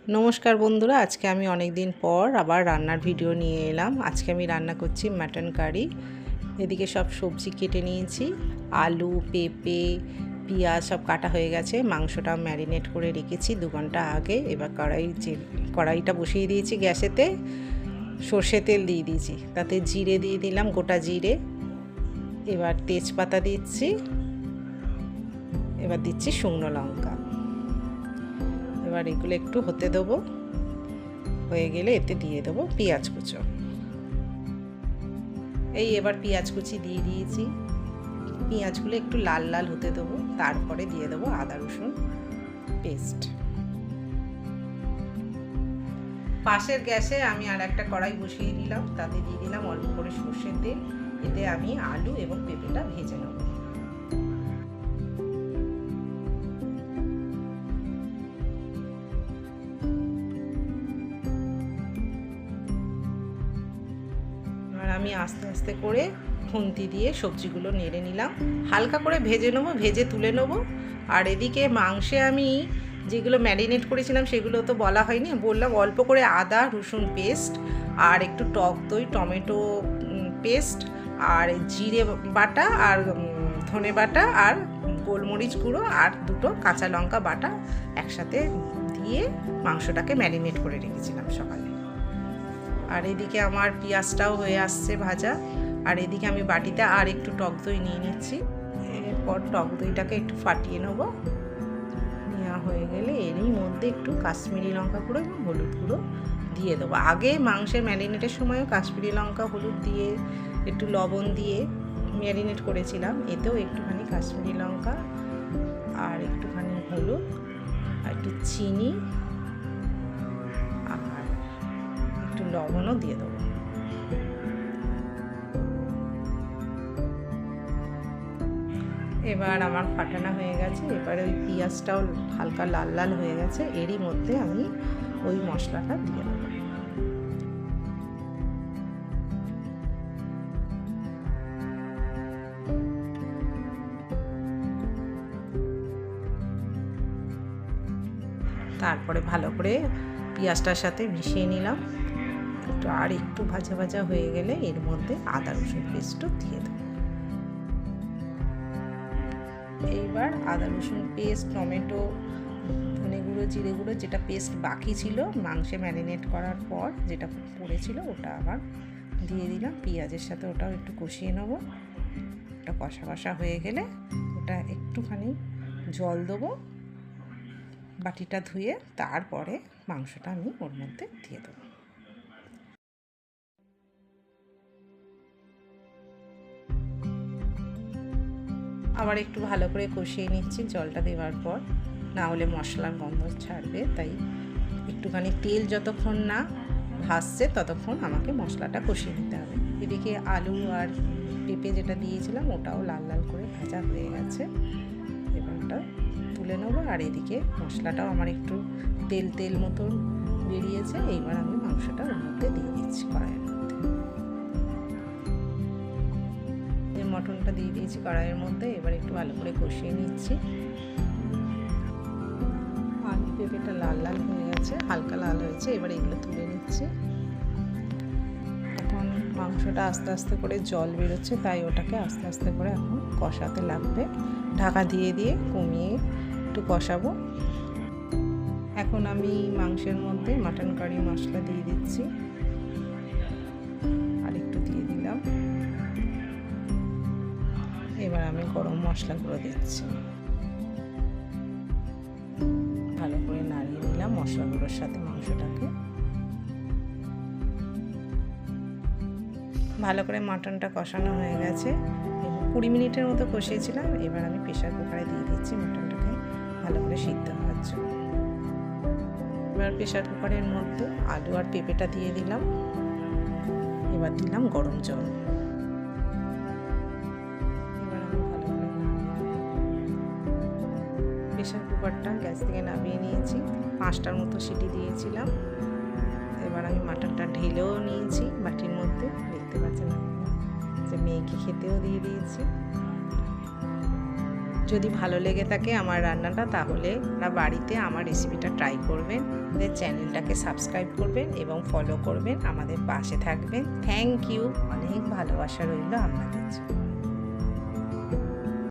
নমস্কার বন্ধুরা, আজকে আমি অনেক দিন পর আবার রান্নার ভিডিও নিয়ে এলাম। আজকে আমি রান্না করছি মাটন কারি। এদিকে সব সবজি কেটে নিয়েছি, আলু, পেঁপে, পেঁয়াজ সব কাটা হয়ে গেছে। মাংসটা ম্যারিনেট করে রেখেছি 2 ঘন্টা আগে। এবার কড়াইটা বসিয়ে দিয়েছি গ্যাসেতে, সর্ষে তেল দিয়ে দিয়েছি, তাতে জিরে দিয়ে দিলাম, গোটা জিরে। এবার তেজপাতা দিচ্ছি, এবার দিচ্ছি শুকনো লঙ্কা। এবার এগুলো একটু হতে দেবো, হয়ে গেলে এতে দিয়ে দেবো পেঁয়াজ কুচো। এবার পেঁয়াজ কুচি দিয়ে দিয়েছি, পেঁয়াজগুলো একটু লাল লাল হতে দেবো, তারপরে দিয়ে দেবো আদা রসুন পেস্ট। পাশের গ্যাসে আমি আর একটা কড়াই বসিয়ে দিলাম, তাতে দিয়ে দিলাম অল্প করে সর্ষের তেল। এতে আমি আলু এবং পেঁপেটা ভেজে নেব। আমি আস্তে আস্তে করে খুন্তি দিয়ে সবজিগুলো নেড়ে নিলাম, হালকা করে ভেজে নেবো, ভেজে তুলে নেবো। আর এদিকে মাংসে আমি যেগুলো ম্যারিনেট করেছিলাম সেগুলো তো বলা হয়নি, বললাম অল্প করে আদা রসুন পেস্ট আর একটু টক দই, টমেটো পেস্ট আর জিরে বাটা আর ধনে বাটা আর গোলমরিচ গুঁড়ো আর 2টো কাঁচা লঙ্কা বাটা একসাথে দিয়ে মাংসটাকে ম্যারিনেট করে রেখেছিলাম সকালে। আর এদিকে আমার পেঁয়াজটাও হয়ে আসছে ভাজা। আর এদিকে আমি বাটিতে আর একটু টক দই নিয়ে নিচ্ছি। এরপর টক দইটাকে একটু ফাটিয়ে নেব। নেওয়া হয়ে গেলে এরই মধ্যে একটু কাশ্মীরি লঙ্কা গুঁড়ো এবং হলুদ গুঁড়ো দিয়ে দেবো। আগে মাংসের ম্যারিনেটের সময়ও কাশ্মীরি লঙ্কা হলুদ দিয়ে একটু লবণ দিয়ে ম্যারিনেট করেছিলাম। এতেও একটুখানি কাশ্মীরি লঙ্কা আর একটুখানি হলুদ আর একটু চিনি আর একটু লবণও দিয়ে দেবো। এবার আমার ফাটানো হয়ে গেছে। এবারে ওই পেঁয়াজটাও হালকা লাল লাল হয়ে গেছে, এরই মধ্যে আমি ওই মশলাটা দিয়ে দেবো। তারপরে ভালো করে পেঁয়াজটার সাথে মিশিয়ে নিলাম। একটু ভাজা ভাজা হয়ে গেলে এর মধ্যে আদা রসুন পেস্টও দিয়ে দেবো। এইবার আদা রসুন পেস্ট, টমেটো, ধনে গুঁড়ো, জিরে গুঁড়ো যেটা পেস্ট বাকি ছিল মাংসে ম্যারিনেট করার পর যেটা পড়েছিল ওটা আবার দিয়ে দিলাম পেঁয়াজের সাথে। ওটাও একটু কষিয়ে নেবো। ওটা কষা কষা হয়ে গেলে ওটা একটুখানি জল দেবো বাটিটা ধুয়ে, তারপরে মাংসটা আমি ওর মধ্যে দিয়ে দেবো। আবার একটু ভালো করে কষিয়ে নিচ্ছি জলটা দেওয়ার পর, না হলে মশলার গন্ধ ছাড়বে। তাই একটুখানি তেল যতক্ষণ না ভাসছে ততক্ষণ আমাকে মশলাটা কষিয়ে নিতে হবে। এদিকে আলু আর পেঁপে যেটা দিয়েছিলাম ওটাও লাল লাল করে ভাজা হয়ে গেছে। এবার ওটা তুলে নেবো। আর এদিকে মশলাটাও আমার একটু তেল তেল মতন বেরিয়েছে। এইবার আমি মাংসটা ওর মধ্যে দিয়ে দিচ্ছি কড়াইয়ের মধ্যে। মটনটা দিয়ে দিয়েছি কড়াইয়ের মধ্যে। এবার একটু ভালো করে কষিয়ে নিচ্ছি। আলু পেঁপেটা লাল লাল হয়ে গেছে, হালকা লাল হয়েছে। এবার এগুলো তুলে নিচ্ছি। এখন মাংসটা আস্তে আস্তে করে জল বেরোচ্ছে, তাই ওটাকে আস্তে আস্তে করে এখন কষাতে লাগবে। ঢাকা দিয়ে দিয়ে কমিয়ে একটু কষাবো। এখন আমি মাংসের মধ্যে মাটন কারি মশলা দিয়ে দিচ্ছি, আর একটু দিয়ে দিলাম। এবার আমি গরম মশলাগুলো দিচ্ছি। ভালো করে নাড়িয়ে নিলাম মশলাগুলোর সাথে মাংসটাকে। ভালো করে মাটনটা কষানো হয়ে গেছে, 20 মিনিটের মতো কষিয়েছিলাম। এবার আমি প্রেসার কুকারে দিয়ে দিচ্ছি মাটনটাকে ভালো করে সিদ্ধ হওয়ার জন্য। এবার প্রেসার কুকারের মধ্যে আলু আর পেঁপেটা দিয়ে দিলাম। এবার দিলাম গরম জল। প্রেসার কুকারটা গ্যাস থেকে নামিয়ে নিয়েছি, 5টার মতো সিটি দিয়েছিলাম। এবার আমি মাটনটা ঢেলেও নিয়েছি বাটির মধ্যে, দেখতে পাচ্ছেন যে মেয়েকে খেতেও দিয়ে দিয়েছি। যদি ভালো লেগে থাকে আমার রান্নাটা, তাহলে আপনারা বাড়িতে আমার রেসিপিটা ট্রাই করবেন। আমাদের চ্যানেলটাকে সাবস্ক্রাইব করবেন এবং ফলো করবেন, আমাদের পাশে থাকবেন। থ্যাংক ইউ, অনেক ভালোবাসা রইল আপনাদের জন্য।